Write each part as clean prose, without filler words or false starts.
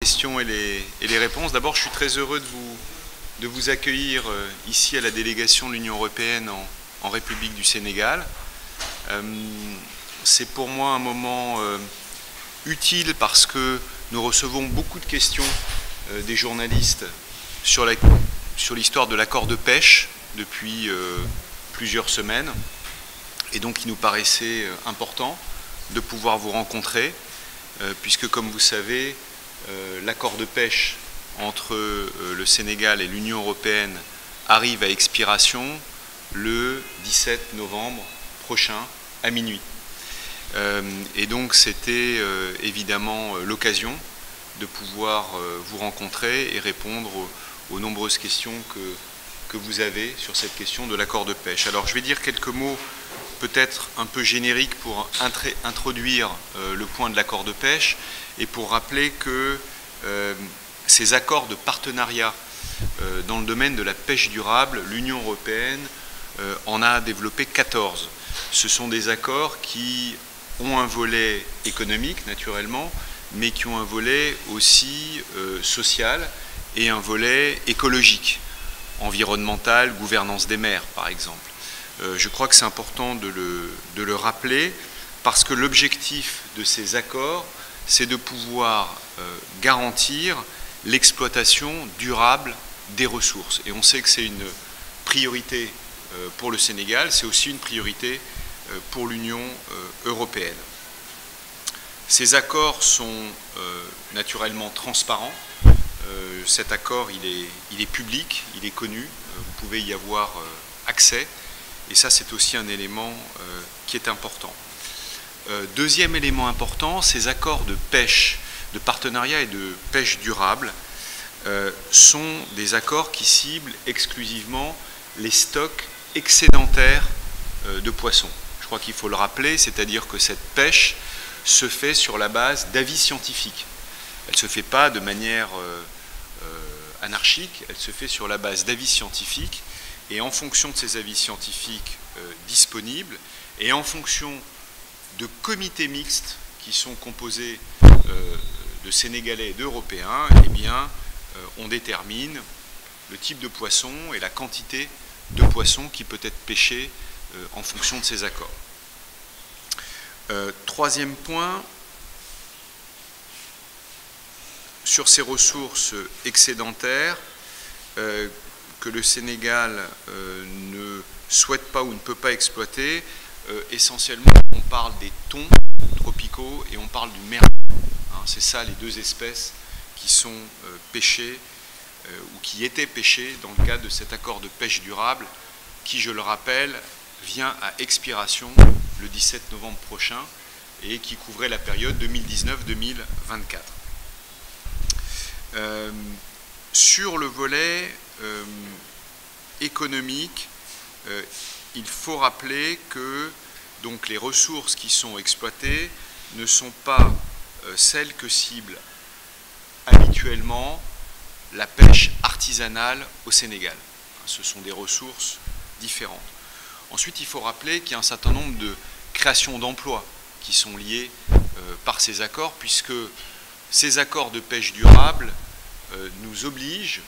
Questions et les réponses. D'abord, je suis très heureux de vous accueillir ici à la délégation de l'Union européenne en République du Sénégal. C'est pour moi un moment utile parce que nous recevons beaucoup de questions des journalistes sur l'histoire de l'accord de pêche depuis plusieurs semaines. Et donc il nous paraissait important de pouvoir vous rencontrer, puisque comme vous savez, l'accord de pêche entre le Sénégal et l'Union européenne arrive à expiration le 17 novembre prochain à minuit. Et donc c'était évidemment l'occasion de pouvoir vous rencontrer et répondre aux nombreuses questions que vous avez sur cette question de l'accord de pêche. Alors je vais dire quelques mots peut-être un peu génériques pour introduire le point de l'accord de pêche et pour rappeler que ces accords de partenariat dans le domaine de la pêche durable, l'Union européenne en a développé 14. Ce sont des accords qui ont un volet économique naturellement, mais qui ont un volet aussi social et un volet écologique, environnemental, gouvernance des mers par exemple. Je crois que c'est important de le rappeler parce que l'objectif de ces accords, c'est de pouvoir garantir l'exploitation durable des ressources. Et on sait que c'est une priorité pour le Sénégal, c'est aussi une priorité pour l'Union européenne. Ces accords sont naturellement transparents. Cet accord, il est public, il est connu, vous pouvez y avoir accès. Et ça, c'est aussi un élément qui est important. Deuxième élément important, ces accords de pêche, de partenariat et de pêche durable sont des accords qui ciblent exclusivement les stocks excédentaires de poissons. Je crois qu'il faut le rappeler, c'est-à-dire que cette pêche se fait sur la base d'avis scientifiques. Elle ne se fait pas de manière anarchique, elle se fait sur la base d'avis scientifiques. Et en fonction de ces avis scientifiques disponibles, et en fonction de comités mixtes qui sont composés de Sénégalais et d'Européens, eh bien, on détermine le type de poisson et la quantité de poisson qui peut être pêché en fonction de ces accords. Troisième point, sur ces ressources excédentaires, que le Sénégal ne souhaite pas ou ne peut pas exploiter, essentiellement on parle des thons tropicaux et on parle du merlan. C'est ça les deux espèces qui sont pêchées ou qui étaient pêchées dans le cadre de cet accord de pêche durable qui, je le rappelle, vient à expiration le 17 novembre prochain et qui couvrait la période 2019-2024. Sur le volet économique, il faut rappeler que donc, les ressources qui sont exploitées ne sont pas celles que cible habituellement la pêche artisanale au Sénégal. Ce sont des ressources différentes. Ensuite, il faut rappeler qu'il y a un certain nombre de créations d'emplois qui sont liées par ces accords, puisque ces accords de pêche durable nous obligent,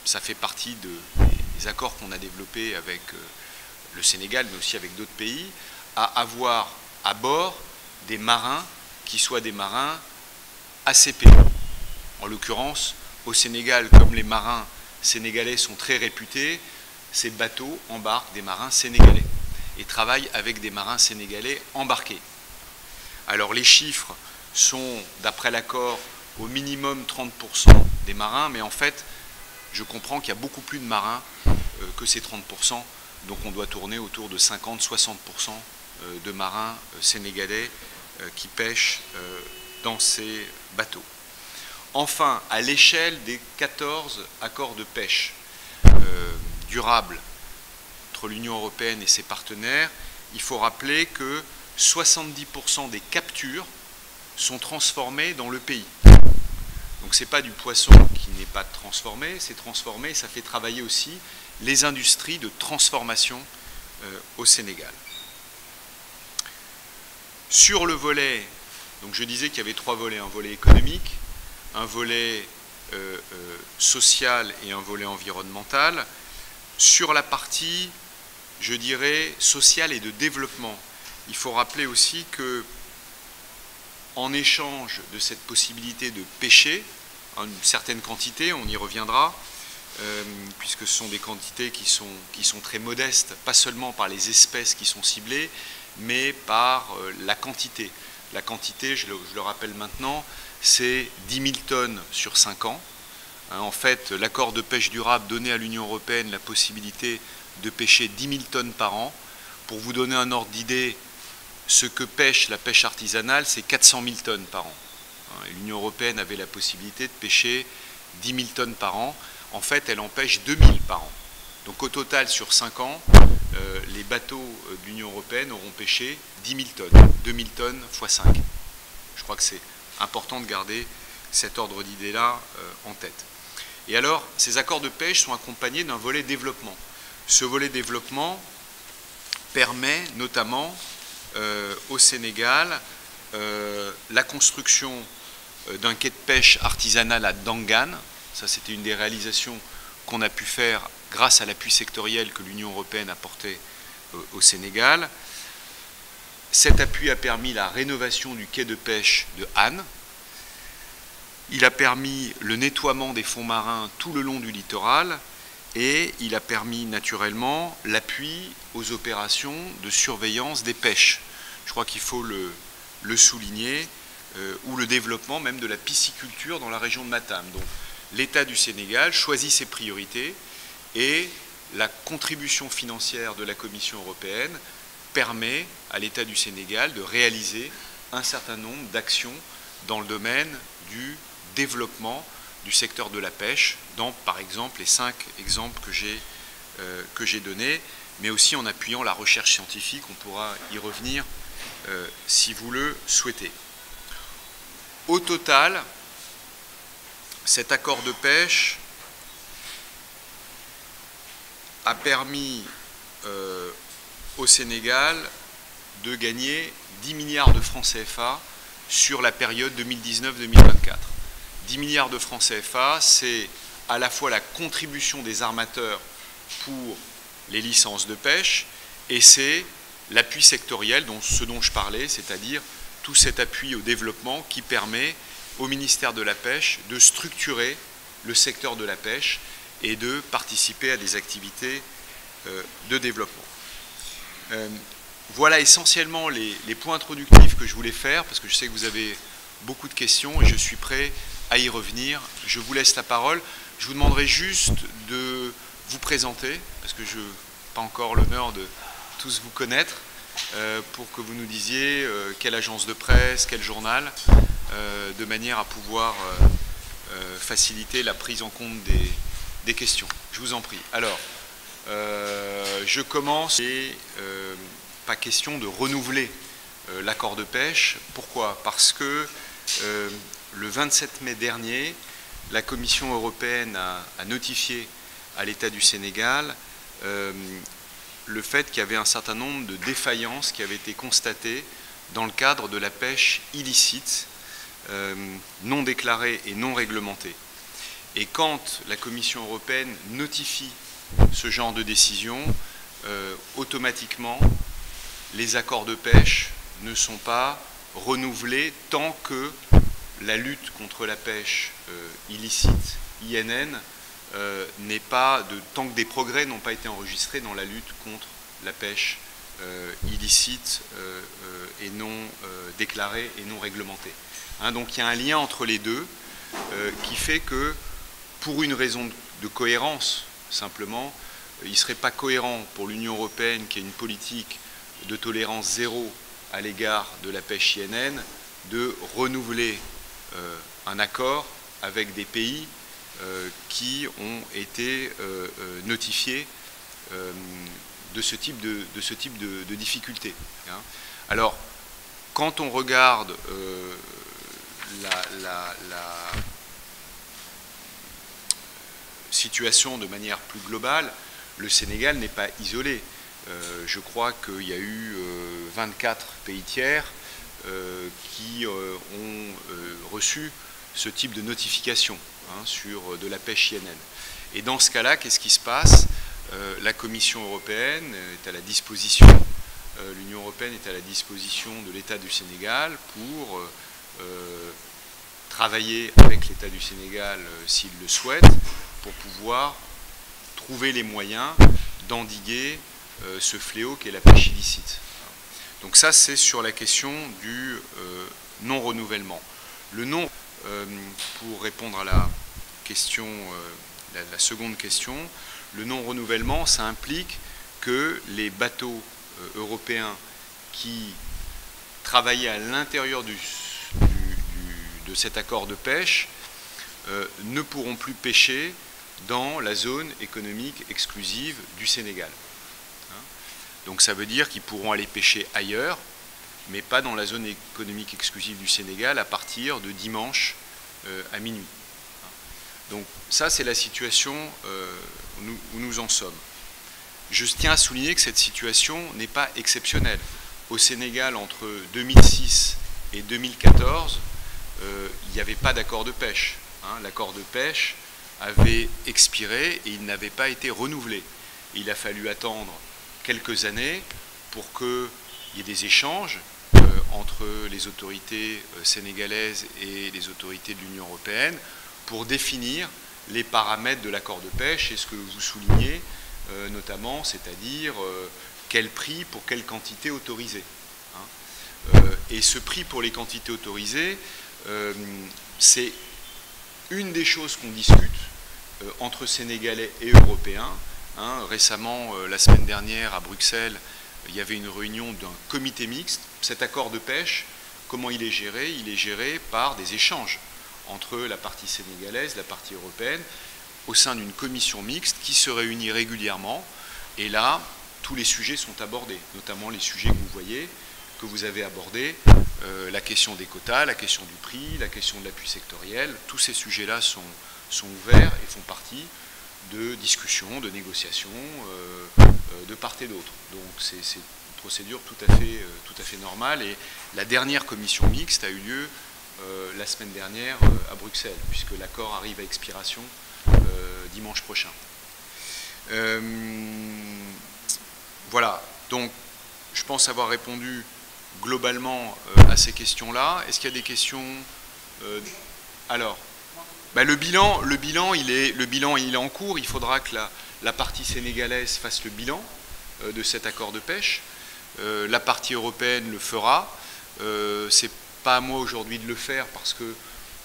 ça fait partie des accords qu'on a développés avec le Sénégal, mais aussi avec d'autres pays, à avoir à bord des marins qui soient des marins ACP. En l'occurrence, au Sénégal, comme les marins sénégalais sont très réputés, ces bateaux embarquent des marins sénégalais et travaillent avec des marins sénégalais embarqués. Alors les chiffres sont, d'après l'accord, au minimum 30% des marins, mais en fait, je comprends qu'il y a beaucoup plus de marins que ces 30%, donc on doit tourner autour de 50-60% de marins sénégalais qui pêchent dans ces bateaux. Enfin, à l'échelle des 14 accords de pêche durables entre l'Union européenne et ses partenaires, il faut rappeler que 70% des captures sont transformées dans le pays. Donc ce n'est pas du poisson qui n'est pas transformé, c'est transformé, ça fait travailler aussi les industries de transformation au Sénégal. Sur le volet, donc je disais qu'il y avait trois volets, un volet économique, un volet social et un volet environnemental. Sur la partie, je dirais, sociale et de développement, il faut rappeler aussi que, en échange de cette possibilité de pêcher, une certaine quantité, on y reviendra, puisque ce sont des quantités qui sont très modestes, pas seulement par les espèces qui sont ciblées, mais par la quantité. La quantité, je le rappelle maintenant, c'est 10 000 tonnes sur 5 ans. En fait, l'accord de pêche durable donnait à l'Union européenne la possibilité de pêcher 10 000 tonnes par an. Pour vous donner un ordre d'idée, ce que pêche la pêche artisanale, c'est 400 000 tonnes par an. L'Union européenne avait la possibilité de pêcher 10 000 tonnes par an. En fait, elle en pêche 2 000 par an. Donc au total, sur 5 ans, les bateaux de l'Union européenne auront pêché 10 000 tonnes. 2 000 tonnes x 5. Je crois que c'est important de garder cet ordre d'idée-là en tête. Et alors, ces accords de pêche sont accompagnés d'un volet développement. Ce volet développement permet notamment au Sénégal la construction d'un quai de pêche artisanal à Dangan. Ça, c'était une des réalisations qu'on a pu faire grâce à l'appui sectoriel que l'Union européenne a apporté au Sénégal. Cet appui a permis la rénovation du quai de pêche de Han. Il a permis le nettoiement des fonds marins tout le long du littoral et il a permis naturellement l'appui aux opérations de surveillance des pêches. Je crois qu'il faut le souligner, ou le développement même de la pisciculture dans la région de Matam. Donc l'État du Sénégal choisit ses priorités et la contribution financière de la Commission européenne permet à l'État du Sénégal de réaliser un certain nombre d'actions dans le domaine du développement du secteur de la pêche, dans par exemple les 5 exemples que j'ai donnés, mais aussi en appuyant la recherche scientifique. On pourra y revenir si vous le souhaitez. Au total, cet accord de pêche a permis au Sénégal de gagner 10 milliards de francs CFA sur la période 2019-2024. 10 milliards de francs CFA, c'est à la fois la contribution des armateurs pour les licences de pêche et c'est l'appui sectoriel, ce dont je parlais, c'est-à-dire tout cet appui au développement qui permet au ministère de la Pêche de structurer le secteur de la pêche et de participer à des activités de développement. Voilà essentiellement les points introductifs que je voulais faire, parce que je sais que vous avez beaucoup de questions et je suis prêt à y revenir. Je vous laisse la parole. Je vous demanderai juste de vous présenter, parce que je n'ai pas encore l'honneur de tous vous connaître, pour que vous nous disiez quelle agence de presse, quel journal, de manière à pouvoir faciliter la prise en compte des questions. Je vous en prie. Alors, je commence et pas question de renouveler l'accord de pêche. Pourquoi? Parce que le 27 mai dernier, la Commission européenne a notifié à l'État du Sénégal le fait qu'il y avait un certain nombre de défaillances qui avaient été constatées dans le cadre de la pêche illicite, non déclarée et non réglementée. Et quand la Commission européenne notifie ce genre de décision, automatiquement, les accords de pêche ne sont pas renouvelés tant que la lutte contre la pêche illicite, INN, tant que des progrès n'ont pas été enregistrés dans la lutte contre la pêche illicite et non déclarée et non réglementée. Donc il y a un lien entre les deux qui fait que, pour une raison de cohérence, simplement, il ne serait pas cohérent pour l'Union européenne, qui a une politique de tolérance zéro à l'égard de la pêche INN, de renouveler un accord avec des pays qui ont été notifiés de ce type de difficultés. Alors, quand on regarde la situation de manière plus globale, le Sénégal n'est pas isolé. Je crois qu'il y a eu 24 pays tiers qui ont reçu ce type de notification sur de la pêche INN. Et dans ce cas-là, qu'est-ce qui se passe? La Commission européenne est à la disposition, l'Union européenne est à la disposition de l'État du Sénégal pour travailler avec l'État du Sénégal s'il le souhaite, pour pouvoir trouver les moyens d'endiguer ce fléau qu'est la pêche illicite. Donc ça, c'est sur la question du non-renouvellement. Le non, pour répondre à la question, la seconde question, le non-renouvellement, ça implique que les bateaux européens qui travaillaient à l'intérieur de cet accord de pêche ne pourront plus pêcher dans la zone économique exclusive du Sénégal. Donc ça veut dire qu'ils pourront aller pêcher ailleurs, mais pas dans la zone économique exclusive du Sénégal à partir de dimanche à minuit. Donc ça, c'est la situation où nous en sommes. Je tiens à souligner que cette situation n'est pas exceptionnelle. Au Sénégal, entre 2006 et 2014, il n'y avait pas d'accord de pêche. L'accord de pêche avait expiré et il n'avait pas été renouvelé. Il a fallu attendre quelques années pour qu'il y ait des échanges entre les autorités sénégalaises et les autorités de l'Union européenne pour définir les paramètres de l'accord de pêche et ce que vous soulignez notamment, c'est-à-dire quel prix pour quelle quantité autorisée. Et ce prix pour les quantités autorisées, c'est une des choses qu'on discute entre Sénégalais et Européens. Récemment, la semaine dernière, à Bruxelles, il y avait une réunion d'un comité mixte. Cet accord de pêche, comment il est géré? Il est géré par des échanges entre la partie sénégalaise, la partie européenne, au sein d'une commission mixte qui se réunit régulièrement. Et là, tous les sujets sont abordés, notamment les sujets que vous voyez, que vous avez abordés, la question des quotas, la question du prix, la question de l'appui sectoriel. Tous ces sujets-là sont ouverts et font partie de discussions, de négociations de part et d'autre. Donc c'est une procédure tout à fait normale. Et la dernière commission mixte a eu lieu la semaine dernière à Bruxelles, puisque l'accord arrive à expiration dimanche prochain. Voilà, donc je pense avoir répondu globalement à ces questions-là. Est-ce qu'il y a des questions? Alors, le bilan, il est en cours. Il faudra que la partie sénégalaise fasse le bilan de cet accord de pêche. La partie européenne le fera. C'est pas à moi aujourd'hui de le faire parce que,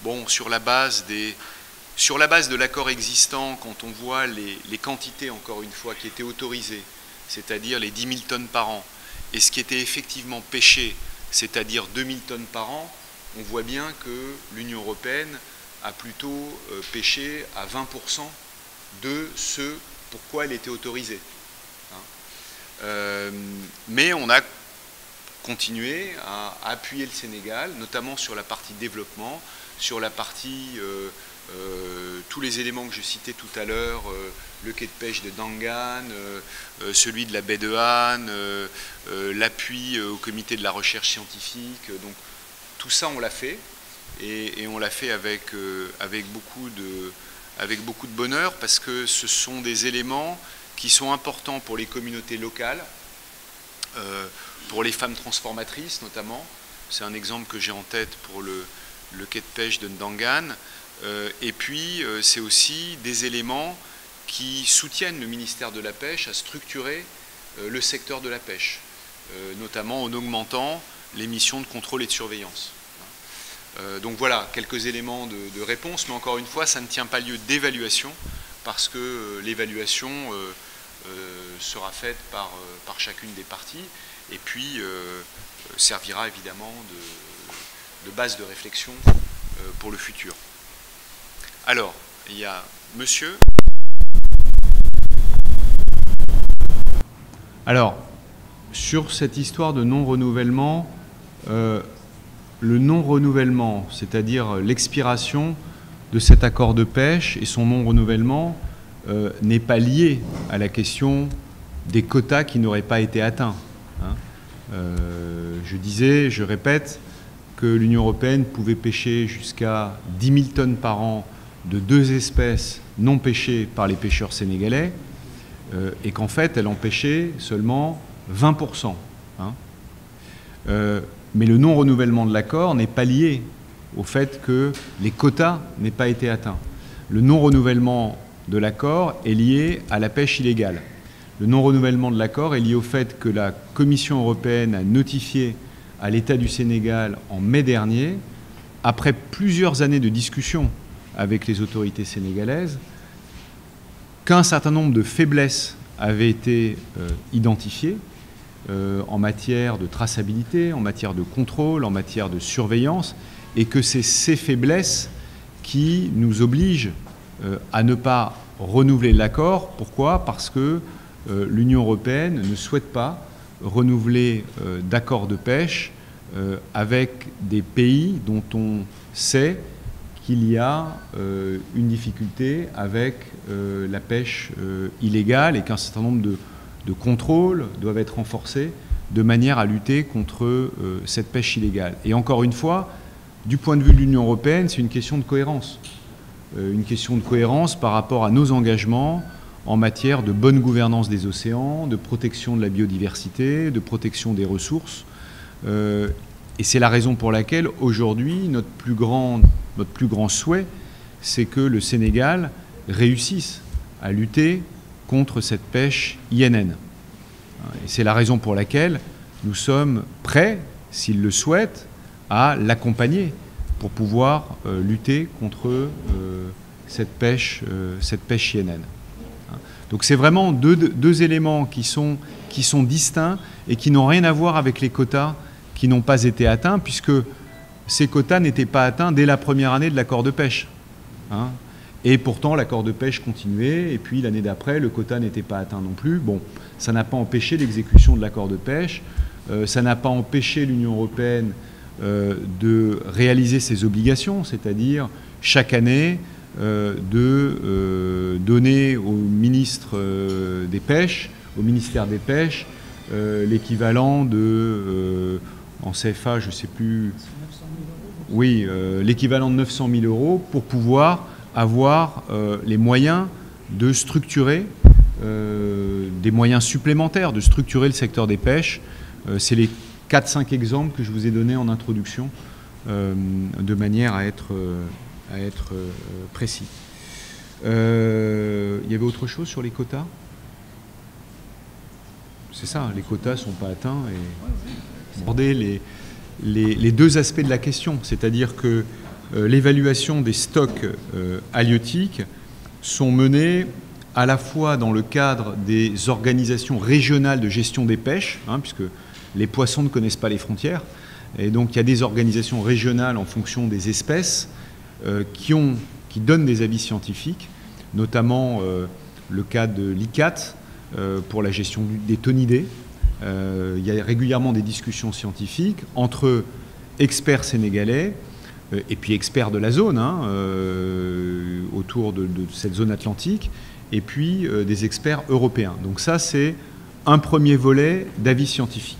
bon, sur la base de l'accord existant, quand on voit les quantités, encore une fois, qui étaient autorisées, c'est-à-dire les 10 000 tonnes par an, et ce qui était effectivement pêché, c'est-à-dire 2 000 tonnes par an, on voit bien que l'Union européenne a plutôt pêché à 20% de ce pourquoi elle était autorisée. Mais on a continué à appuyer le Sénégal, notamment sur la partie développement, sur la partie, tous les éléments que je citais tout à l'heure, le quai de pêche de Dangan, celui de la baie de Han, l'appui au comité de la recherche scientifique. Donc tout ça, on l'a fait. Et on l'a fait avec beaucoup de bonheur parce que ce sont des éléments qui sont importants pour les communautés locales, pour les femmes transformatrices notamment. C'est un exemple que j'ai en tête pour le quai de pêche de Ndangan. Et puis c'est aussi des éléments qui soutiennent le ministère de la Pêche à structurer le secteur de la pêche, notamment en augmentant les missions de contrôle et de surveillance. Donc voilà, quelques éléments de réponse, mais encore une fois, ça ne tient pas lieu d'évaluation, parce que l'évaluation sera faite par chacune des parties, et puis servira évidemment de base de réflexion pour le futur. Alors, il y a monsieur. Alors, sur cette histoire de non-renouvellement, le non-renouvellement, c'est-à-dire l'expiration de cet accord de pêche et son non-renouvellement n'est pas lié à la question des quotas qui n'auraient pas été atteints. Je disais, je répète, que l'Union européenne pouvait pêcher jusqu'à 10 000 tonnes par an de 2 espèces non pêchées par les pêcheurs sénégalais, et qu'en fait, elle en pêchait seulement 20%. Hein. Mais le non-renouvellement de l'accord n'est pas lié au fait que les quotas n'aient pas été atteints. Le non-renouvellement de l'accord est lié à la pêche illégale. Le non-renouvellement de l'accord est lié au fait que la Commission européenne a notifié à l'État du Sénégal en mai dernier, après plusieurs années de discussions avec les autorités sénégalaises, qu'un certain nombre de faiblesses avaient été identifiées en matière de traçabilité, en matière de contrôle, en matière de surveillance, et que c'est ces faiblesses qui nous obligent à ne pas renouveler l'accord. Pourquoi ? Parce que l'Union européenne ne souhaite pas renouveler d'accords de pêche avec des pays dont on sait qu'il y a une difficulté avec la pêche illégale et qu'un certain nombre de contrôles doivent être renforcés de manière à lutter contre cette pêche illégale. Et encore une fois, du point de vue de l'Union européenne, c'est une question de cohérence. Une question de cohérence par rapport à nos engagements en matière de bonne gouvernance des océans, de protection de la biodiversité, de protection des ressources. Et c'est la raison pour laquelle, aujourd'hui, notre plus grand souhait, c'est que le Sénégal réussisse à lutter contre cette pêche INN. Et c'est la raison pour laquelle nous sommes prêts, s'il le souhaite, à l'accompagner pour pouvoir lutter contre cette pêche INN. Donc c'est vraiment deux éléments qui sont distincts et qui n'ont rien à voir avec les quotas qui n'ont pas été atteints, puisque ces quotas n'étaient pas atteints dès la première année de l'accord de pêche. Hein. Et pourtant, l'accord de pêche continuait, et puis l'année d'après, le quota n'était pas atteint non plus. Bon, ça n'a pas empêché l'exécution de l'accord de pêche, ça n'a pas empêché l'Union européenne de réaliser ses obligations, c'est-à-dire chaque année de donner au ministre des Pêches, au ministère des Pêches, l'équivalent de, en CFA, je ne sais plus, oui, l'équivalent de 900 000 € pour pouvoir avoir les moyens de structurer, des moyens supplémentaires de structurer le secteur des pêches. C'est les 4-5 exemples que je vous ai donnés en introduction, de manière à être précis. Il y avait autre chose sur les quotas ? C'est ça, les quotas ne sont pas atteints. Et aborder les deux aspects de la question, c'est-à-dire que l'évaluation des stocks halieutiques sont menées à la fois dans le cadre des organisations régionales de gestion des pêches, hein, puisque les poissons ne connaissent pas les frontières, et donc il y a des organisations régionales en fonction des espèces qui donnent des avis scientifiques, notamment le cas de l'ICCAT pour la gestion des thonidés. Il y a régulièrement des discussions scientifiques entre experts sénégalais et puis experts de la zone, hein, autour de cette zone atlantique, et puis des experts européens. Donc ça, c'est un premier volet d'avis scientifique.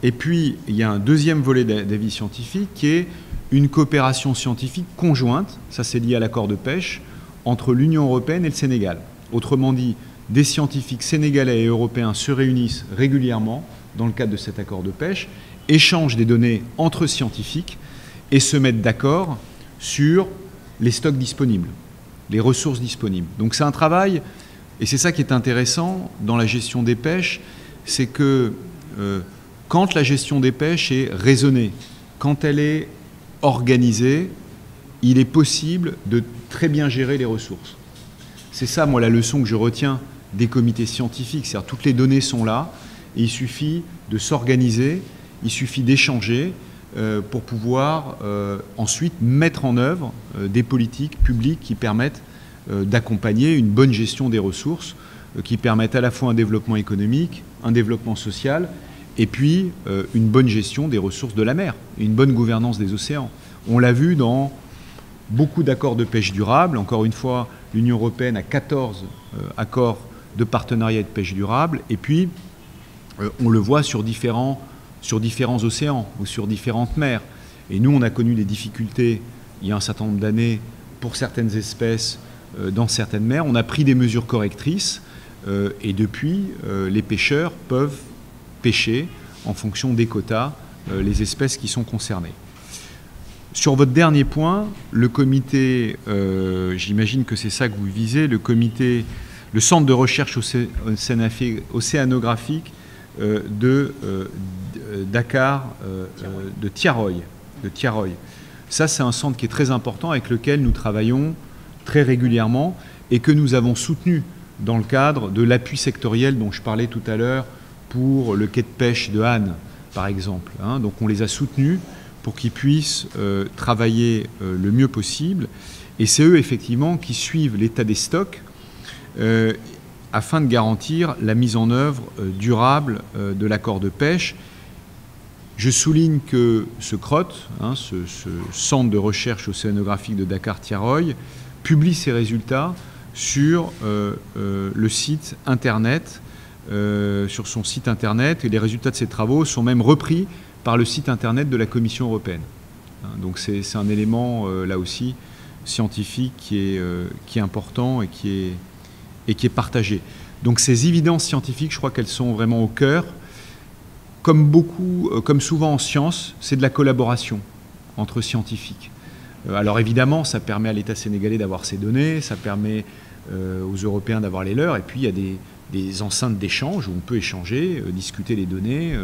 Et puis, il y a un deuxième volet d'avis scientifique qui est une coopération scientifique conjointe, ça c'est lié à l'accord de pêche, entre l'Union européenne et le Sénégal. Autrement dit, des scientifiques sénégalais et européens se réunissent régulièrement dans le cadre de cet accord de pêche, échangent des données entre scientifiques et se mettent d'accord sur les stocks disponibles, les ressources disponibles. Donc c'est un travail, et c'est ça qui est intéressant dans la gestion des pêches, c'est que quand la gestion des pêches est raisonnée, quand elle est organisée, il est possible de très bien gérer les ressources. C'est ça, moi, la leçon que je retiens des comités scientifiques, c'est-à-dire toutes les données sont là, et il suffit de s'organiser, il suffit d'échanger pour pouvoir ensuite mettre en œuvre des politiques publiques qui permettent d'accompagner une bonne gestion des ressources, qui permettent à la fois un développement économique, un développement social, et puis une bonne gestion des ressources de la mer, une bonne gouvernance des océans. On l'a vu dans beaucoup d'accords de pêche durable. Encore une fois, l'Union européenne a 14 accords de partenariat et de pêche durable, et puis on le voit sur différents océans ou sur différentes mers. Et nous, on a connu des difficultés il y a un certain nombre d'années pour certaines espèces dans certaines mers. On a pris des mesures correctrices et depuis, les pêcheurs peuvent pêcher en fonction des quotas les espèces qui sont concernées. Sur votre dernier point, le comité, j'imagine que c'est ça que vous visez, le centre de recherche océanographique de Dakar, de Tiaroy. Ça, c'est un centre qui est très important avec lequel nous travaillons très régulièrement et que nous avons soutenu dans le cadre de l'appui sectoriel dont je parlais tout à l'heure pour le quai de pêche de Han, par exemple. Donc on les a soutenus pour qu'ils puissent travailler le mieux possible. Et c'est eux, effectivement, qui suivent l'état des stocks afin de garantir la mise en œuvre durable de l'accord de pêche. Je souligne que ce CROT, ce centre de recherche océanographique de Dakar-Tiaroy, publie ses résultats sur le site internet, sur son site internet, et les résultats de ses travaux sont même repris par le site internet de la Commission européenne. Donc c'est un élément, là aussi, scientifique qui est important et qui est partagé. Donc ces évidences scientifiques, je crois qu'elles sont vraiment au cœur. Comme souvent en sciences, c'est de la collaboration entre scientifiques. Alors évidemment, ça permet à l'État sénégalais d'avoir ses données, ça permet aux Européens d'avoir les leurs, et puis il y a des enceintes d'échange où on peut échanger, discuter les données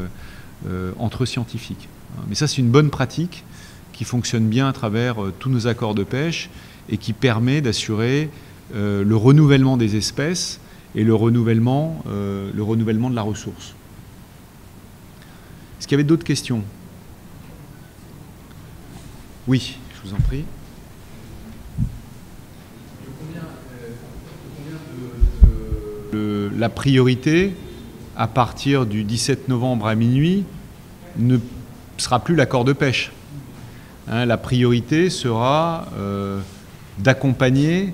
entre scientifiques. Mais ça, c'est une bonne pratique qui fonctionne bien à travers tous nos accords de pêche et qui permet d'assurer le renouvellement des espèces et le renouvellement de la ressource. Est-ce qu'il y avait d'autres questions? Oui, je vous en prie. La priorité, à partir du 17 novembre à minuit, ne sera plus l'accord de pêche. La priorité sera d'accompagner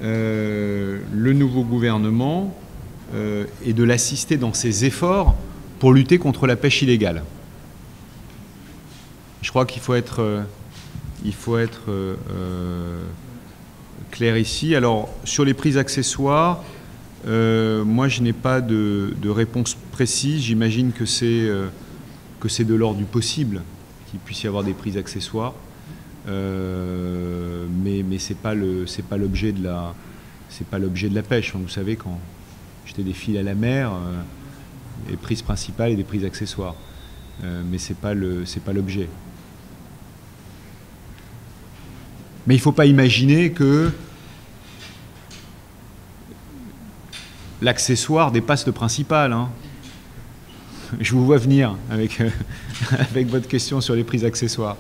le nouveau gouvernement et de l'assister dans ses efforts pour lutter contre la pêche illégale. Je crois qu'il faut être clair ici. Alors, sur les prises accessoires, moi, je n'ai pas de réponse précise. J'imagine que c'est de l'ordre du possible qu'il puisse y avoir des prises accessoires. Mais c'est pas l'objet de la pêche. Vous savez, quand jeter des fils à la mer, des prises principales et des prises accessoires. Mais c'est pas l'objet. Mais il ne faut pas imaginer que l'accessoire dépasse le principal. Je vous vois venir avec votre question sur les prises accessoires.